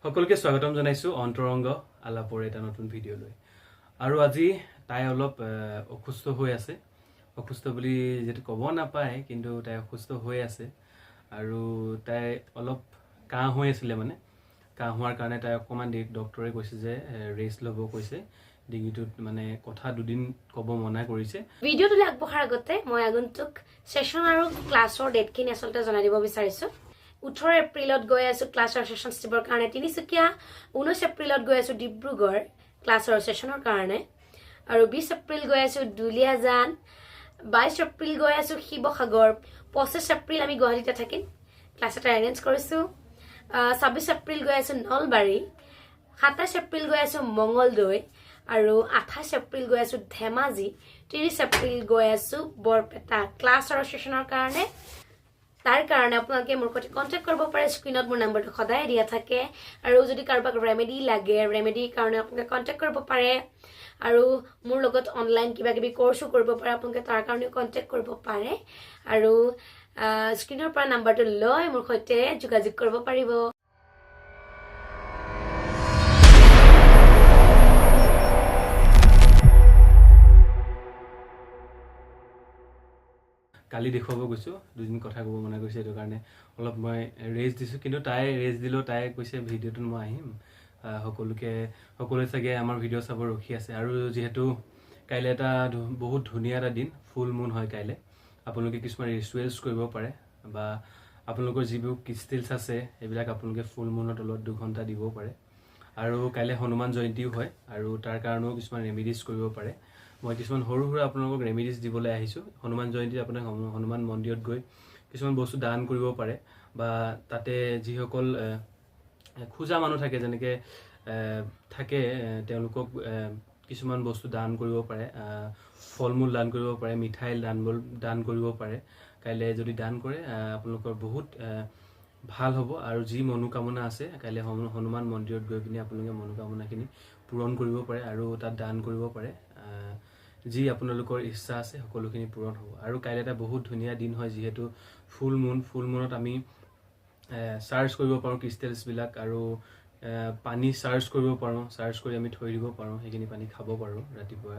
সকলকে স্বাগতম জনাইছো অন্তৰংগ আলাপৰ এটা নতুন ভিডিঅ লৈ আৰু আজি তাই অলপ অসুস্থ হৈ আছে অসুস্থ বুলি যেটো ক'ব নাপায় কিন্তু তাই অসুস্থ হৈ আছে আৰু তাই অলপ কাহ হৈ আছিল মানে কাহ হোৱাৰ কাৰণে তাই অকমান ডক্টৰে কৈছে যে ৰেষ্ট ল'ব কৈছে ডিঙিটোত মানে কথা দুদিন ক'ব মনা কৰিছে ভিডিঅ'টো আগবঢ়াৰ আগতে মই আগন্তুক সেশন আৰু ক্লাছৰ ডেটখিনি আসলতে জনাই দিব বিচাৰিছো 18 এপ্ৰিলত গৈ আছো ক্লাছৰ সেশন ষ্টিবৰ কাৰণে তিনিচুকীয়া 19 এপ্ৰিলত গৈ আছো ডিব্ৰুগড় ক্লাছৰ সেশনৰ কাৰণে আৰু 20 এপ্ৰিল গৈ আছো দুলিয়াজান 22 এপ্ৰিল গৈ আছো শিৱসাগৰ 25 এপ্ৰিল আমি গুৱাহাটীতে থাকিম ক্লাছ এটা এৰেঞ্জ কৰিছো 26 এপ্ৰিল গৈ আছো নলবাৰী 27 এপ্ৰিল গৈ আছো মঙ্গলদৈ আৰু 28 এপ্ৰিল গৈ আছো ধেমাজি 30 এপ্ৰিল গৈ আছো বৰপেটা ক্লাছৰ সেশনৰ কাৰণে তাৰ কাৰণে আপোনালোকে মোৰ সৈতে কন্টাক্ট কৰিব পাৰে স্ক্ৰিনত মোৰ নম্বৰটো সদায় দিয়া থাকে আৰু যদি কাৰোবাক ৰেমেডি লাগে ৰেমেডিৰ কাৰণে আপোনালোকে কন্টাক্ট কৰিব পাৰে আৰু মোৰ লগত অনলাইন কিবা কিবি কোৰ্সও কৰিব পাৰে আপোনালোকে তাৰ কাৰণে কন্টাক্ট কৰিব পাৰে আৰু স্ক্ৰিনৰ পৰা নম্বৰটো লৈ মোৰ সৈতে যোগাযোগ কৰিব পাৰিব কালি দেখুৱাব গৈছো দুদিন কথা ক'ব মনা কৰিছে এটো কাৰণে অলপ মই ৰেষ্ট দিছো কিন্তু তাই ৰেষ্ট দিলো তাই কৈছে ভিডিঅ'টোত মই আহিম সকলোৱে চাগে আমাৰ ভিডিঅ' চাব ৰখি আছে আৰু যেহেতু কাইলে এটা বহুত ধুনীয়া এটা দিন ফুল মুন হয় কাইলে আপোনালোকে কিছুমান ৰিচুৱেলছ কৰিব পাৰে বা আপোনালোকৰ যিবোৰ ক্ৰিষ্টেলছ আছে এইবিলাক আপোনালোকে ফুল মুনৰ তলত 2 ঘণ্টা দিব পাৰে আৰু কাইলে হনুমান জয়ন্তীও হয় আৰু তাৰ কাৰণেও কিছুমান ৰেমেডিজ কৰিব পাৰে মই কিছুমান সৰু সৰু আপোনালোকক ৰেমেডিজ দিবলৈ আহিছো হনুমান জয়ন্তী আপোনাক হনুমান মন্দিৰত গৈ কিছুমান বস্তু দান কৰিব পাৰে বা তাতে যিসকল খুজা মানুহ থাকে যেনেকে থাকে তেওঁলোকক কিছুমান বস্তু দান কৰিব পাৰে ফলমূল দান কৰিব পাৰে মিঠাই দান কৰিব পাৰে কাইলে যদি দান কৰে আপোনালোকৰ বহুত ভাল হ'ব আৰু যি মনোকামনা আছে কাইলে হনুমান মন্দিৰত গৈ কিনে আপোনালোকে মনোকামনাখিনি পূৰণ কৰিব পাৰে আৰু তাত দান কৰিব পাৰে যি আপোনালোকৰ ইচ্ছা আছে সকলোখিনি পূৰণ হ'ব আৰু কাইলে এটা বহুত ধুনীয়া দিন হয় যেহেতু ফুল মুনত আমি চাৰ্জ কৰিব পাৰো ক্ৰিষ্টেলছ বিলাক আৰু পানী চাৰ্জ কৰিব পাৰো চাৰ্জ কৰি আমি থৈ দিব পাৰো সেইখিনি পানী খাব পাৰো ৰাতিপুৱা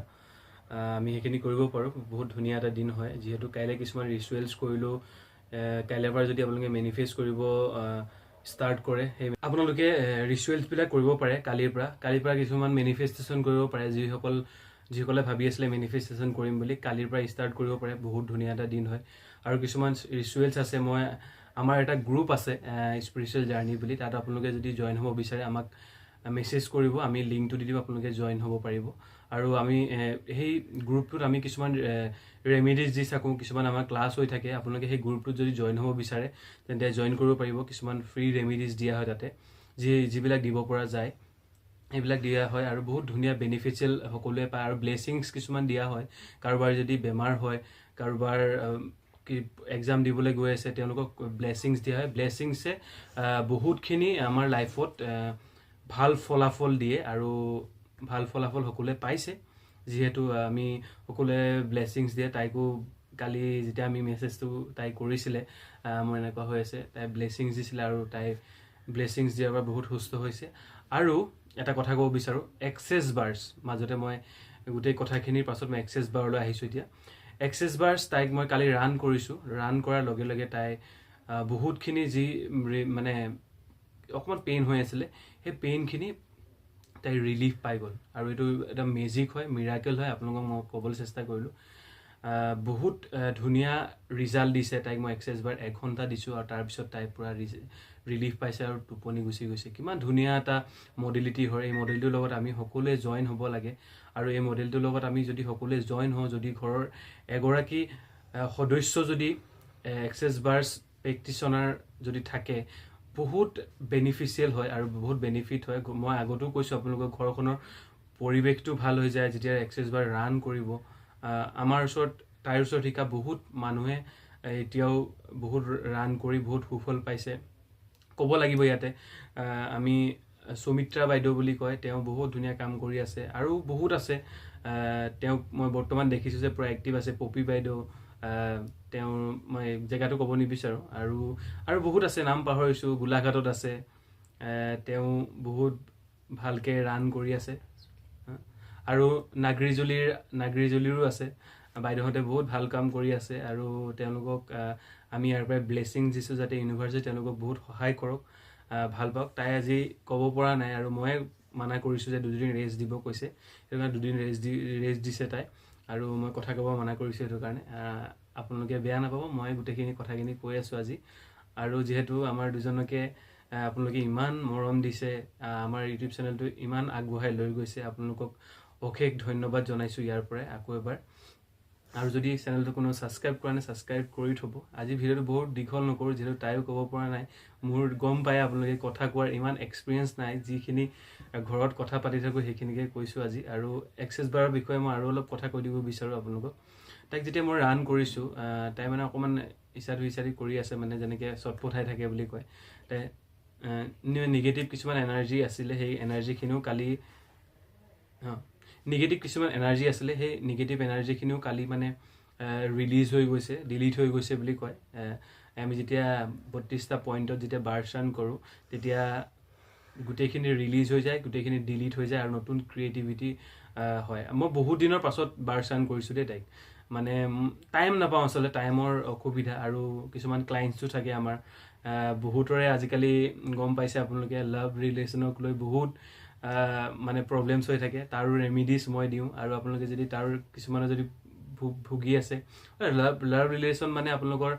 আমি সেইখিনি কৰিব পাৰো বহুত ধুনীয়া এটা দিন হয় যেহেতু কাইলে কিছুমান ৰিচুৱেলছ কৰিলো কাইলেৰ পৰা যদি আপোনালোকে মেনিফেষ্ট কৰিব ষ্টাৰ্ট কৰে আপোনালোকে ৰিচুৱেলছ বিলাক কৰিব পাৰে কালিৰ পৰা কিছুমান মেনিফেষ্টেশ্যন কৰিব পাৰে যিসকলে ভাবি আছিলে মেনিফেষ্টেশ্যন কৰিম বুলি কালিৰ পৰা ষ্টাৰ্ট কৰিব পাৰে বহুত ধুনীয়া এটা দিন হয় আৰু কিছুমান ৰিচুৱেলছ আছে আমাৰ এটা গ্ৰুপ আছে স্পিৰিচুৱেল জাৰ্নি বুলি তাত আপোনালোকে যদি জয়েন হ'ব বিচাৰে আমাক মেছেজ কৰিব আমি লিংকটো দি দিব আপোনালোকে জয়েন হ'ব পাৰিব আৰু আমি সেই গ্ৰুপটোত আমি কিছুমান ৰেমেডিজ দি থাকো কিছুমান আমাৰ ক্লাছ হৈ থাকে আপোনালোকে সেই গ্ৰুপটোত যদি জয়েন হ'ব বিচাৰে তেন্তে জয়েন কৰিব পাৰিব কিছুমান ফ্ৰী ৰেমেডিজ দিয়া হয় তাতে যিবিলাক দিব পৰা যায় এইবিলাক দিয়া হয় আৰু বহুত ধুনীয়া বেনিফিচিয়েল সকলোৱে পায় আৰু ব্লেছিংছ কিছুমান দিয়া হয় কাৰোবাৰ যদি বেমাৰ হয় কাৰোবাৰ এক্সাম দিবলৈ গৈ আছে তেওঁলোকক ব্লেছিংছ দিয়া হয় ব্লেছিংছে বহুতখিনি আমাৰ লাইফত ভাল ফলাফল দিয়ে আৰু ভাল ফলাফল সকলোৱে পাইছে যেহেতু আমি সকলোৱে ব্লেছিংছ দিয়ে তাইকো কালি যেতিয়া আমি মেছেজটো তাই কৰিছিলে মোৰ এনেকুৱা হৈ আছে তাই ব্লেছিংছ দিছিলে আৰু তাই ব্লেছিংছ দিয়াৰ পৰা বহুত সুস্থ হৈছে আৰু এটা কথা ক'ব বিচাৰো এক্সেছ বাৰ্ছ মাজতে মই গোটেই কথাখিনিৰ পাছত মই এক্সেছ বাৰলৈ আহিছো এতিয়া এক্সেছ বাৰ্ছ তাইক মই কালি ৰান কৰিছো ৰান কৰাৰ লগে লগে তাই বহুতখিনি যি মানে অকমান পেইন হৈ আছিলে সেই পেইনখিনি তাই ৰিলিফ পাই গ'ল আৰু এইটো এটা মেজিক হয় মিৰাকেল হয় আপোনালোকক মই ক'বলৈ চেষ্টা কৰিলো বহুত ধুনীয়া ৰিজাল্ট দিছে তাইক মই এক্সেছ বাৰ 1 ঘণ্টা দিছো আৰু তাৰপিছত তাই পুৰা ৰিলিফ পাইছে আৰু টোপনি গুচি গৈছে কিমান ধুনীয়া এটা মডেলিটি হয় এই মডেলটোৰ লগত আমি সকলোৱে জয়েন হ'ব লাগে আৰু এই মডেলটোৰ লগত আমি যদি সকলোৱে জয়েন হওঁ যদি ঘৰৰ এগৰাকী সদস্য যদি এক্সেছ বাৰ্ছ প্ৰেক্টিচনাৰ যদি থাকে বহুত বেনিফিচিয়েল হয় আৰু বহুত বেনিফিট হয় মই আগতেও কৈছো আপোনালোকৰ ঘৰখনৰ পৰিৱেশটো ভাল হৈ যায় যেতিয়া এক্সেছ বাৰ ৰান কৰিব আমাৰ ওচৰত তাইৰ ওচৰত শিকা বহুত মানুহে এতিয়াও বহুত ৰান কৰি বহুত সুফল পাইছে ক'ব লাগিব ইয়াতে আমি সুমিত্ৰা বাইদেউ বুলি কয় তেওঁ বহুত ধুনীয়া কাম কৰি আছে আৰু বহুত আছে তেওঁ মই বৰ্তমান দেখিছো যে পুৰা এক্টিভ আছে পপি বাইদেউ তেওঁ মই জেগাটো ক'ব নিবিচাৰো আৰু বহুত আছে নাম পাহৰিছো গোলাঘাটত আছে তেওঁ বহুত ভালকৈ ৰান কৰি আছে আৰু নাগৰিজুলিৰো আছে বাইদেউহঁতে বহুত ভাল কাম কৰি আছে আৰু তেওঁলোকক আমি ইয়াৰ পৰাই ব্লেছিং দিছোঁ যাতে ইউনিভাৰ্চিটি তেওঁলোকক বহুত সহায় কৰক ভাল পাওক তাই আজি ক'ব পৰা নাই আৰু মই মানা কৰিছোঁ যে 2 দিন ৰেষ্ট দিব কৈছে সেইটো কাৰণে 2 দিন ৰেষ্ট দিছে তাই আৰু মই কথা ক'ব মানা কৰিছোঁ সেইটো কাৰণে আপোনালোকে বেয়া নাপাব মই গোটেইখিনি কথাখিনি কৈ আছোঁ আজি আৰু যিহেতু আমাৰ দুজনকে আপোনালোকে ইমান মৰম দিছে আমাৰ ইউটিউব চেনেলটো ইমান আগবঢ়াই লৈ গৈছে আপোনালোকক অশেষ ধন্যবাদ জনাইছোঁ ইয়াৰ পৰাই আকৌ এবাৰ আৰু যদি চেনেলটো কোনো ছাবস্ক্ৰাইব কৰা নাই ছাবস্ক্ৰাইব কৰি থ'ব আজি ভিডিঅ'টো বহুত দীঘল নকৰোঁ যিহেতু তাইও ক'ব পৰা নাই মোৰ গম পায় আপোনালোকে কথা কোৱাৰ ইমান এক্সপিৰিয়েঞ্চ নাই যিখিনি ঘৰত কথা পাতি থাকোঁ সেইখিনিকে কৈছোঁ আজি আৰু এক্সেছ বাৰৰ বিষয়ে মই আৰু অলপ কথা কৈ দিব বিচাৰোঁ আপোনালোকক তাইক যেতিয়া মই ৰান কৰিছোঁ তাই মানে অকণমান ইচাৰি কৰি আছে মানে যেনেকৈ চটপঠাই থাকে বুলি কয় তাই নিগেটিভ কিছুমান এনাৰ্জি আছিলে সেই এনাৰ্জিখিনিও কালি নিগেটিভ কিছুমান এনাৰ্জি আছিলে সেই নিগেটিভ এনাৰ্জিখিনিও কালি মানে ৰিলিজ হৈ গৈছে ডিলিট হৈ গৈছে বুলি কয় আমি যেতিয়া 32টা পইণ্টত যেতিয়া বাৰ্ছ ৰান কৰোঁ তেতিয়া গোটেইখিনি ৰিলিজ হৈ যায় গোটেইখিনি ডিলিট হৈ যায় আৰু নতুন ক্ৰিয়েটিভিটি হয় মই বহুত দিনৰ পাছত বাৰ্ছ ৰান কৰিছোঁ দেই তাইক মানে টাইম নাপাওঁ আচলতে টাইমৰ অসুবিধা আৰু কিছুমান ক্লাইণ্টছো থাকে আমাৰ বহুতৰে আজিকালি গম পাইছে আপোনালোকে লাভ ৰিলেশ্যনক লৈ বহুত মানে প্ৰব্লেমছ হৈ থাকে তাৰো ৰেমিডিজ মই দিওঁ আৰু আপোনালোকে যদি তাৰ কিছুমানে যদি ভুগি আছে লাভ ৰিলেশ্যন মানে আপোনালোকৰ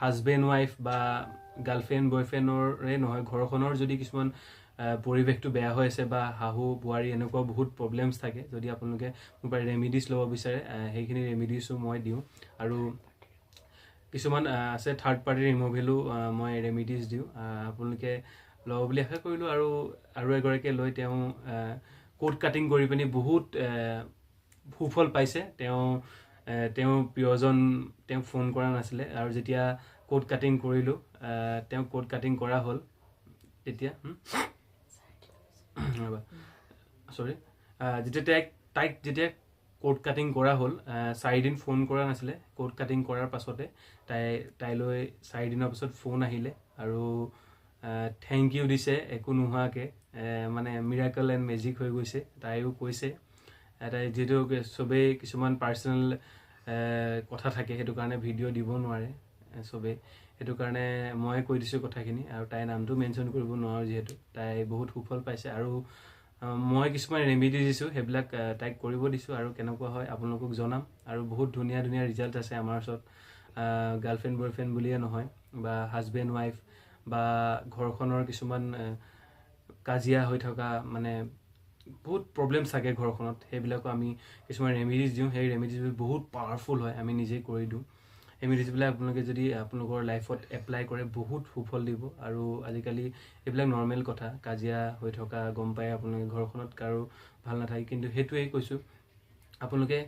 হাজবেণ্ড ৱাইফ বা গাৰ্লফ্ৰেণ্ড বয়ফ্ৰেণ্ডৰে নহয় ঘৰখনৰ যদি কিছুমান পৰিৱেশটো বেয়া হৈ আছে বা শাহু বোৱাৰী এনেকুৱা বহুত প্ৰব্লেমছ থাকে যদি আপোনালোকে মোৰ পৰা ৰেমিডিজ ল'ব বিচাৰে সেইখিনি ৰেমিডিজো মই দিওঁ আৰু কিছুমান আছে থাৰ্ড পাৰ্টি ৰিমুভেলো মই ৰেমিডিজ দিওঁ আপোনালোকে ল'ব বুলি আশা কৰিলোঁ আৰু এগৰাকীয়ে লৈ তেওঁ কোড কাটিং কৰি পিনি বহুত সুফল পাইছে তেওঁ প্ৰিয়জন তেওঁক ফোন কৰা নাছিলে আৰু যেতিয়া কোড কাটিং কৰিলোঁ তেওঁ কোড কাটিং কৰা হ'ল তেতিয়া যেতিয়া তাইক যেতিয়া কোড কাটিং কৰা হ'ল 4 দিন ফোন কৰা নাছিলে কোড কাটিং কৰাৰ পাছতে তাইলৈ 4 দিনৰ পাছত ফোন আহিলে আৰু থেংক ইউ দিছে একো নোহোৱাকৈ মানে মিৰাকল এণ্ড মেজিক হৈ গৈছে তাইও কৈছে তাই যিহেতু চবেই কিছুমান পাৰ্চনেল কথা থাকে সেইটো কাৰণে ভিডিঅ' দিব নোৱাৰে চবেই সেইটো কাৰণে মই কৈ দিছোঁ কথাখিনি আৰু তাইৰ নামটো মেনশ্যন কৰিব নোৱাৰোঁ যিহেতু তাই বহুত সুফল পাইছে আৰু মই কিছুমান ৰেমিডি দিছোঁ সেইবিলাক তাইক কৰিব দিছোঁ আৰু কেনেকুৱা হয় আপোনালোকক জনাম আৰু বহুত ধুনীয়া ধুনীয়া ৰিজাল্ট আছে আমাৰ ওচৰত গাৰ্লফ্ৰেণ্ড বয়ফ্ৰেণ্ড বুলিয়ে নহয় বা হাজবেণ্ড ৱাইফ বা ঘৰখনৰ কিছুমান কাজিয়া হৈ থকা মানে বহুত প্ৰব্লেমছ থাকে ঘৰখনত সেইবিলাকো আমি কিছুমান ৰেমিডিজ দিওঁ সেই ৰেমিডিজবোৰ বহুত পাৱাৰফুল হয় আমি নিজেই কৰি দিওঁ ৰেমিডিজবিলাক আপোনালোকে যদি আপোনালোকৰ লাইফত এপ্লাই কৰে বহুত সুফল দিব আৰু আজিকালি এইবিলাক নৰ্মেল কথা কাজিয়া হৈ থকা গম পায় আপোনালোকে ঘৰখনত কাৰো ভাল নাথাকে কিন্তু সেইটোৱেই কৈছোঁ আপোনালোকে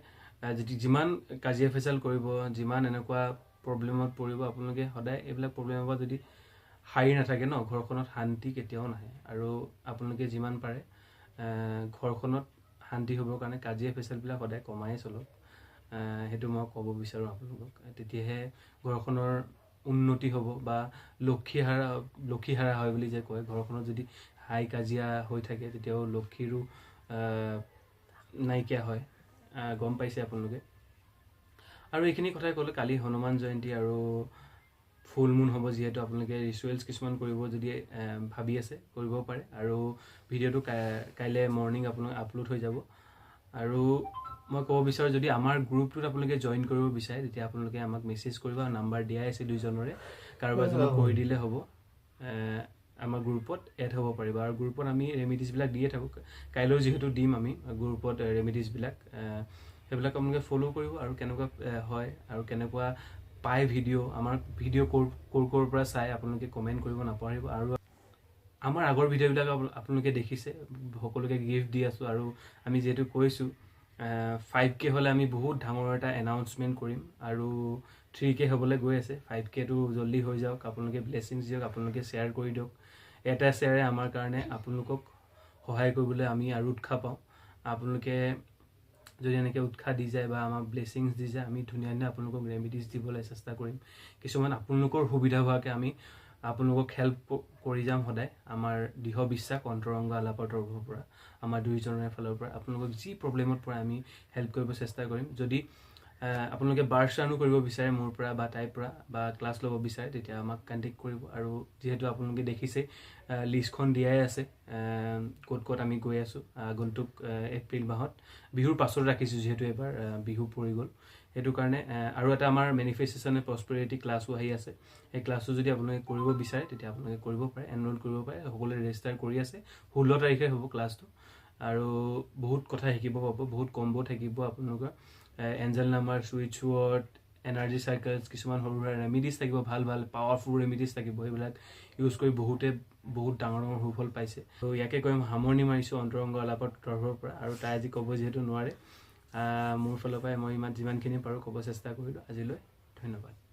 যিমান কাজিয়া ফেচাল কৰিব যিমান এনেকুৱা প্ৰব্লেমত পৰিব আপোনালোকে সদায় এইবিলাক প্ৰব্লেমৰ পৰা যদি হাৰি নাথাকে ন ঘৰখনত শান্তি কেতিয়াও নাহে আৰু আপোনালোকে যিমান পাৰে ঘৰখনত শান্তি হ'বৰ কাৰণে কাজিয়া ফেচালবিলাক সদায় কমাই চলক সেইটো মই ক'ব বিচাৰোঁ আপোনালোকক তেতিয়াহে ঘৰখনৰ উন্নতি হ'ব বা লক্ষীহাৰা হয় বুলি যে কয় ঘৰখনত যদি হাই কাজিয়া হৈ থাকে তেতিয়াও লক্ষীৰো নাইকিয়া হয় গম পাইছে আপোনালোকে আৰু এইখিনি কথাই ক'লোঁ কালি হনুমান জয়ন্তী আৰু ফুল মুন হ'ব যিহেতু আপোনালোকে ৰিচুৱেলছ কিছুমান কৰিব যদি ভাবি আছে কৰিব পাৰে আৰু ভিডিঅ'টো কাইলৈ মৰ্ণিং আপোনালোক আপলোড হৈ যাব আৰু মই ক'ব বিচাৰোঁ যদি আমাৰ গ্ৰুপটোত আপোনালোকে জইন কৰিব বিচাৰে তেতিয়া আপোনালোকে আমাক মেছেজ কৰিব আৰু নাম্বাৰ দিয়াই আছে দুইজনৰে কাৰোবাৰ এজনক কৰি দিলে হ'ব আমাৰ গ্ৰুপত এড হ'ব পাৰিব আৰু গ্ৰুপত আমি ৰেমিডিজবিলাক দিয়ে থাকোঁ কাইলৈও যিহেতু দিম আমি গ্ৰুপত ৰেমিডিজবিলাক সেইবিলাক আপোনালোকে ফ'ল' কৰিব আৰু কেনেকুৱা হয় আৰু কেনেকুৱা পায় ভিডিঅ' আমাৰ ভিডিঅ' ক'ৰ পৰা চাই আপোনালোকে কমেণ্ট কৰিব নাপাহৰিব আৰু আমাৰ আগৰ ভিডিঅ'বিলাক আপোনালোকে দেখিছে সকলোকে গিফ্ট দি আছোঁ আৰু আমি যিহেতু কৈছোঁ 5K হ'লে আমি বহুত ডাঙৰ এটা এনাউন্সমেণ্ট কৰিম আৰু 3K হ'বলৈ গৈ আছে 5Kটো জল্দি হৈ যাওক আপোনালোকে ব্লেছিংছ দিয়ক আপোনালোকে শ্বেয়াৰ কৰি দিয়ক এটা শ্বেয়াৰে আমাৰ কাৰণে আপোনালোকক সহায় কৰিবলৈ আমি আৰু উৎসাহ পাওঁ আপোনালোকে যদি এনেকৈ উৎসাহ দি যায় বা আমাক ব্লেছিংছ দি যায় আমি ধুনীয়া ধুনীয়া আপোনালোকক ৰেমিডিজ দিবলৈ চেষ্টা কৰিম কিছুমান আপোনালোকৰ সুবিধা হোৱাকৈ আমি আপোনালোকক হেল্প কৰি যাম সদায় আমাৰ দৃঢ় বিশ্বাস অন্তৰংগ আলাপৰ তৰফৰ পৰা আমাৰ দুইজনৰ ফালৰ পৰা আপোনালোকক যি প্ৰব্লেমত পৰা আমি হেল্প কৰিব চেষ্টা কৰিম যদি আপোনালোকে বাৰ্চানো কৰিব বিচাৰে মোৰ পৰা বা তাইৰ পৰা বা ক্লাছ ল'ব বিচাৰে তেতিয়া আমাক কণ্টেক্ট কৰিব আৰু যিহেতু আপোনালোকে দেখিছে লিষ্টখন দিয়াই আছে ক'ত ক'ত আমি গৈ আছোঁ আগন্তুক এপ্ৰিল মাহত বিহুৰ পাছত ৰাখিছোঁ যিহেতু এবাৰ বিহু পৰি গ'ল সেইটো কাৰণে আৰু এটা আমাৰ মেনিফেষ্টেশ্যন এণ্ড প্ৰস্পেৰিটি ক্লাছো আহি আছে এই ক্লাছটো যদি আপোনালোকে কৰিব বিচাৰে তেতিয়া আপোনালোকে কৰিব পাৰে এনৰোল কৰিব পাৰে সকলোৱে ৰেজিষ্টাৰ কৰি আছে 16 তাৰিখে হ'ব ক্লাছটো আৰু বহুত কথা শিকিব পাব বহুত কম্বো থাকিব আপোনালোকৰ Angel number switch word energy cycles কিছুমান সৰু সুৰা ৰেমিডিজ থাকিব ভাল ভাল পাৱাৰফুল ৰেমিডিজ থাকিব সেইবিলাক ইউজ কৰি বহুতে বহুত ডাঙৰ ডাঙৰ সুফল পাইছে তো ইয়াকে কৈ সামৰণি মাৰিছোঁ অন্তৰংগ আলাপৰ তৰফৰ পৰা আৰু তাই আজি ক'ব যিহেতু নোৱাৰে মোৰ ফালৰ পৰাই মই যিমানখিনি পাৰোঁ ক'ব চেষ্টা কৰিলোঁ আজিলৈ ধন্যবাদ